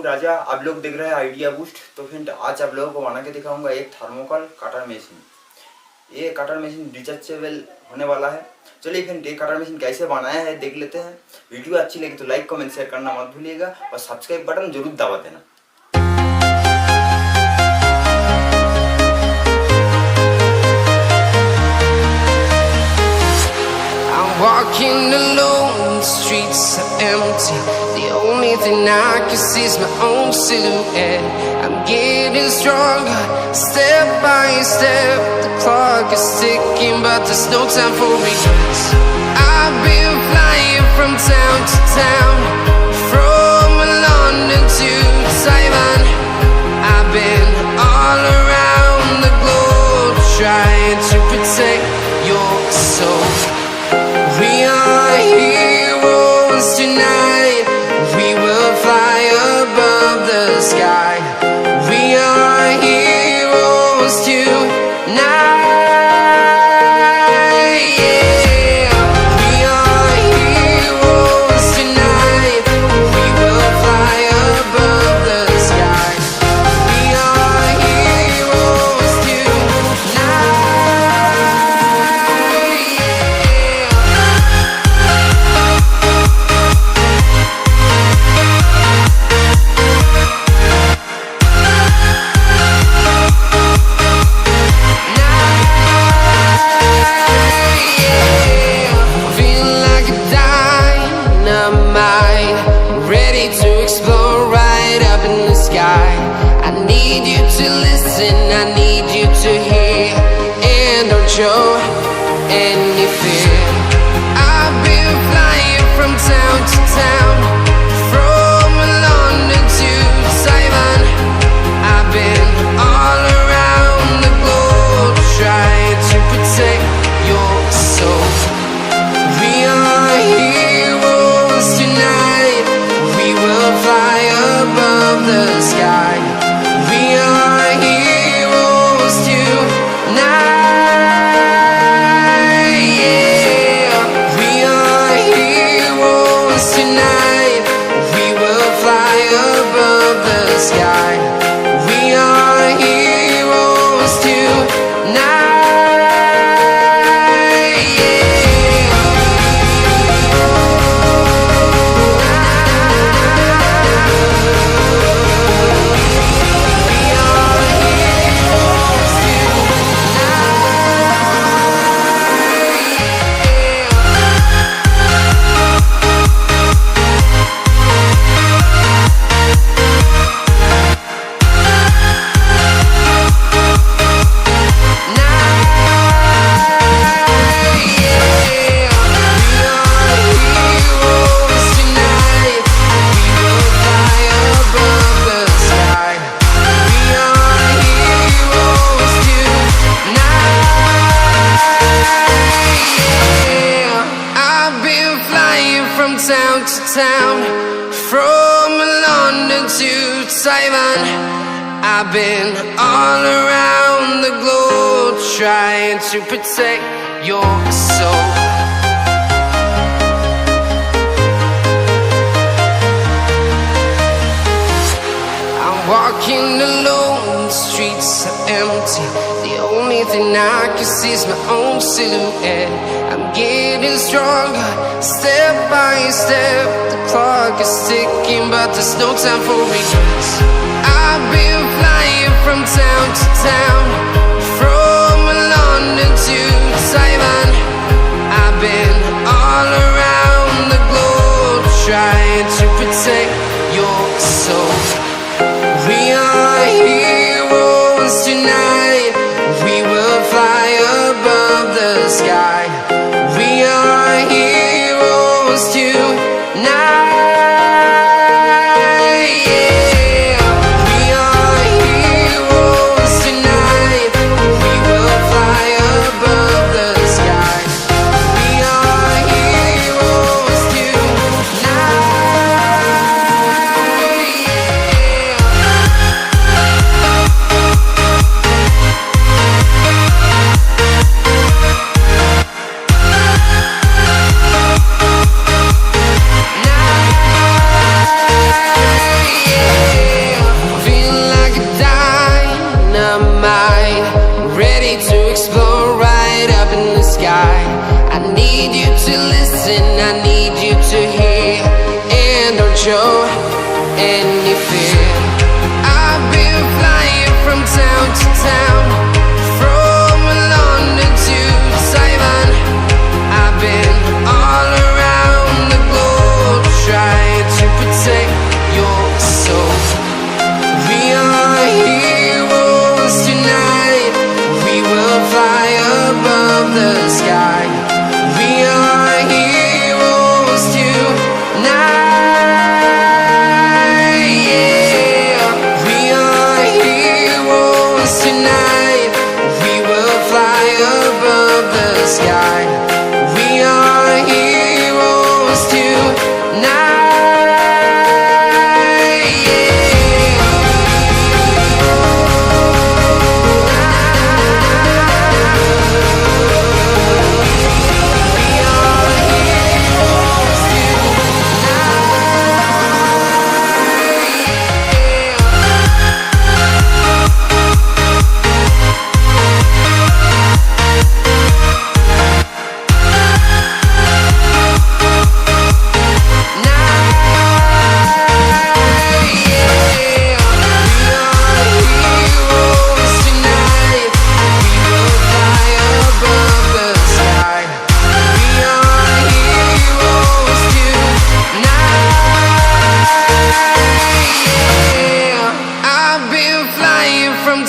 हूँ राजा, आप लोग देख रहे हैं आइडिया बूस्ट। तो फ्रेंड आज आप लोगों को बना के दिखाऊंगा एक थर्मोकोल कटर मशीन। ये कटर मशीन रिचार्जेबल होने वाला है। चलिए फ्रेंड ये कटर मशीन कैसे बनाया है देख लेते हैं। वीडियो अच्छी लगी तो लाइक कमेंट शेयर करना मत भूलिएगा और सब्सक्राइब बटन जरूर दबा देना। Walking alone, the streets are empty. The only thing I can see is my own silhouette. I'm getting stronger, step by step. The clock is ticking, but there's no time for regrets. I've been flying from town to town, from London to Taiwan. I've been all around the globe, trying to protect your soul. We are heroes tonight. We will fly above the sky. We are heroes tonight. Yeah. We are heroes tonight. We will fly above the sky. We are heroes tonight. I need you to hear and don't show any fear. I've been flying from town to town, from London to Taiwan. I've been all around the globe, trying to protect your soul. We are heroes tonight. We will fly above the sky. We are heroes tonight. Yeah. We are heroes tonight. We will fly above the sky. We are heroes tonight. Town to town, from London to Taiwan. I've been all around the globe, trying to protect your soul. I'm walking alone, the streets are empty. The only thing I can see is my own silhouette. I'm getting stronger, step by step. The clock is ticking, but there's no time for regrets. I've been flying from town to town, from London to Taiwan. I've been all around the globe, trying to protect your soul. We are heroes tonight. We will fly above the sky. We are heroes tonight. Yeah. We are heroes tonight. need you to listen, I need you to hear, and don't show any fear. I've been flying from town to town, from London to Taiwan. I've been all around the globe trying to protect your soul. We are heroes tonight, we will fly above the sky. We are heroes tonight, yeah. We are heroes tonight, we will fly above the sky. We are heroes tonight, yeah.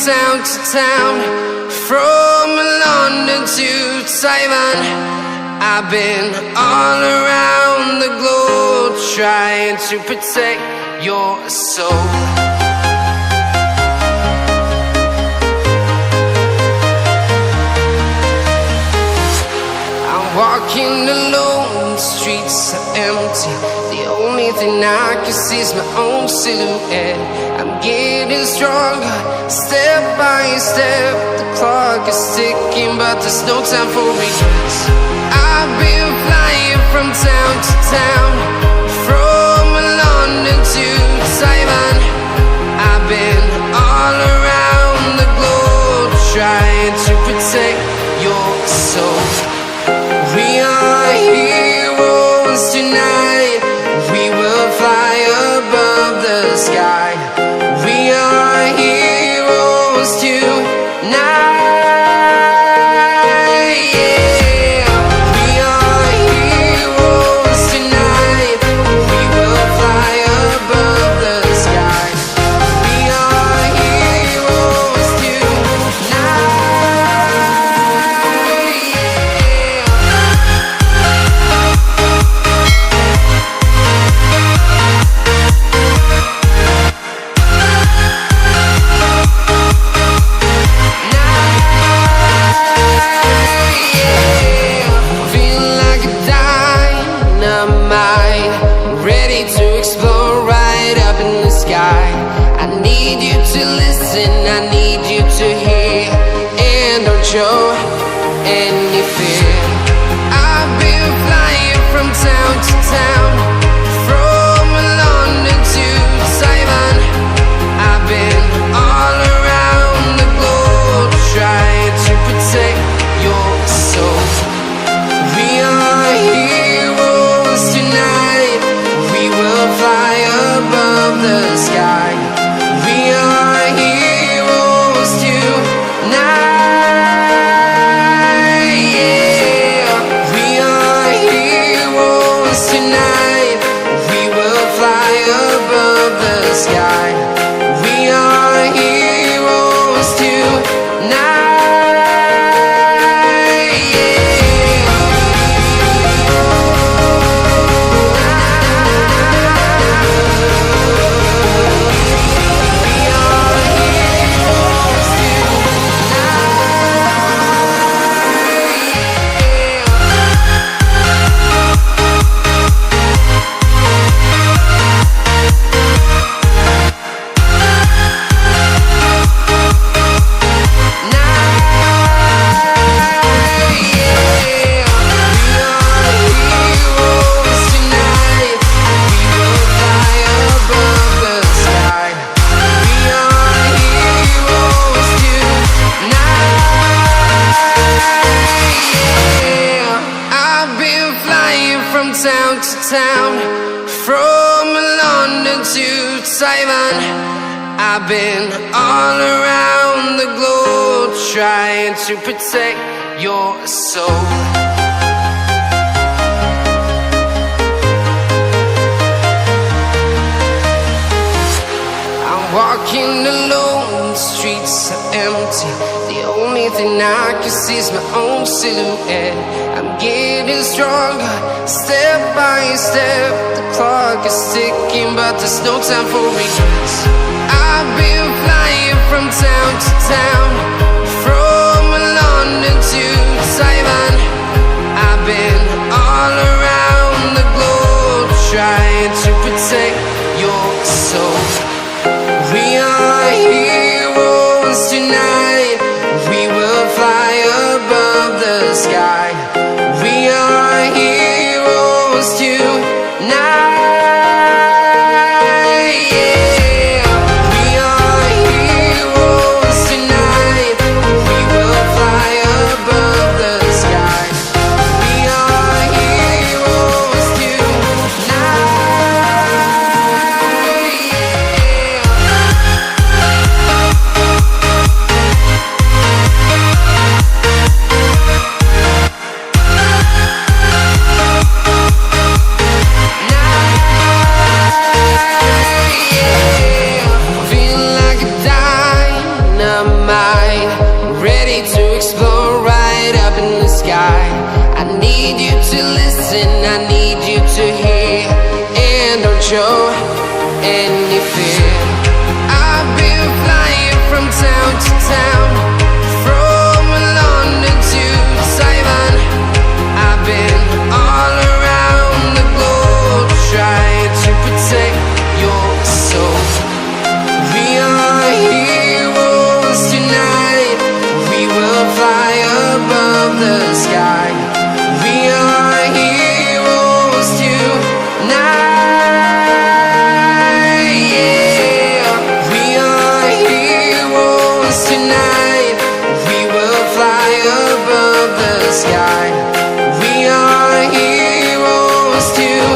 Town to town, from London to Taiwan. I've been all around the globe trying to protect your soul. I'm walking alone, the streets are empty. The only thing I can see is my own silhouette. I'm getting stronger, step by step. The clock is ticking, but there's no time for regrets. I've been flying from town to town, from London to Taiwan. I've been all around the globe trying to protect your soul. We are heroes tonight, we will fly above the sky. We are heroes tonight, yeah. We are heroes tonight, we will fly above the sky. We are heroes tonight, yeah. Feel like a dynamite, ready to explode right up in the sky. I need you to listen, I need you to hear, and don't show any fear. I've been flying from town to town, from London to Taiwan. I've been all around the globe trying to protect your soul. We are heroes tonight, we will fly above the sky. We are heroes tonight, town, from London to Taiwan. I've been all around the globe trying to protect your soul. I'm walking alone, the streets are empty. The only thing I can see is my own silhouette. I'm getting stronger, step by step. The clock is ticking, but there's no time for regrets. I've been flying from town to town, from London to Taiwan. I've been all around the globe trying to protect your soul. We are heroes tonight. We will fly above the sky. We are heroes tonight. Yeah. We are heroes tonight. We will fly above the sky. We are heroes tonight. Feeling like a dynamite, ready to explode right up in the sky. I need you to listen, I need you to hear, and don't show any fear. I've been flying from town to town, from London to Taiwan. I've been all around the globe trying to protect your soul. We are heroes tonight. We will fly above the sky. We are heroes tonight. Yeah. We are heroes tonight. We will fly above the sky. We are heroes tonight.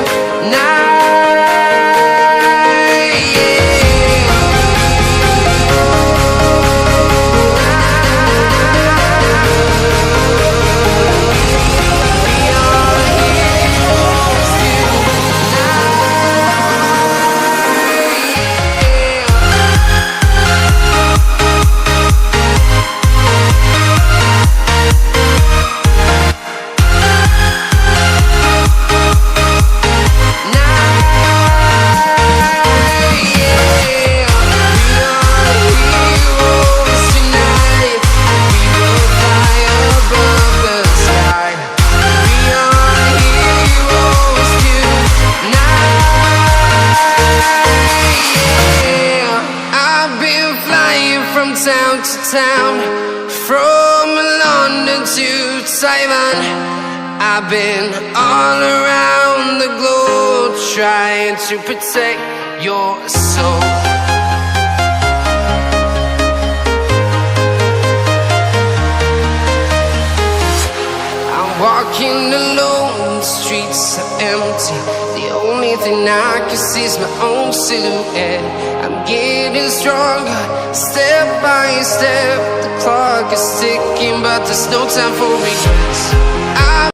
Town to town, from London to Taiwan. I've been all around the globe trying to protect your soul. I'm walking alone, the streets are empty. The only thing I can see is my own silhouette. I'm getting stronger, step by step. The clock is ticking, but there's no time for regrets.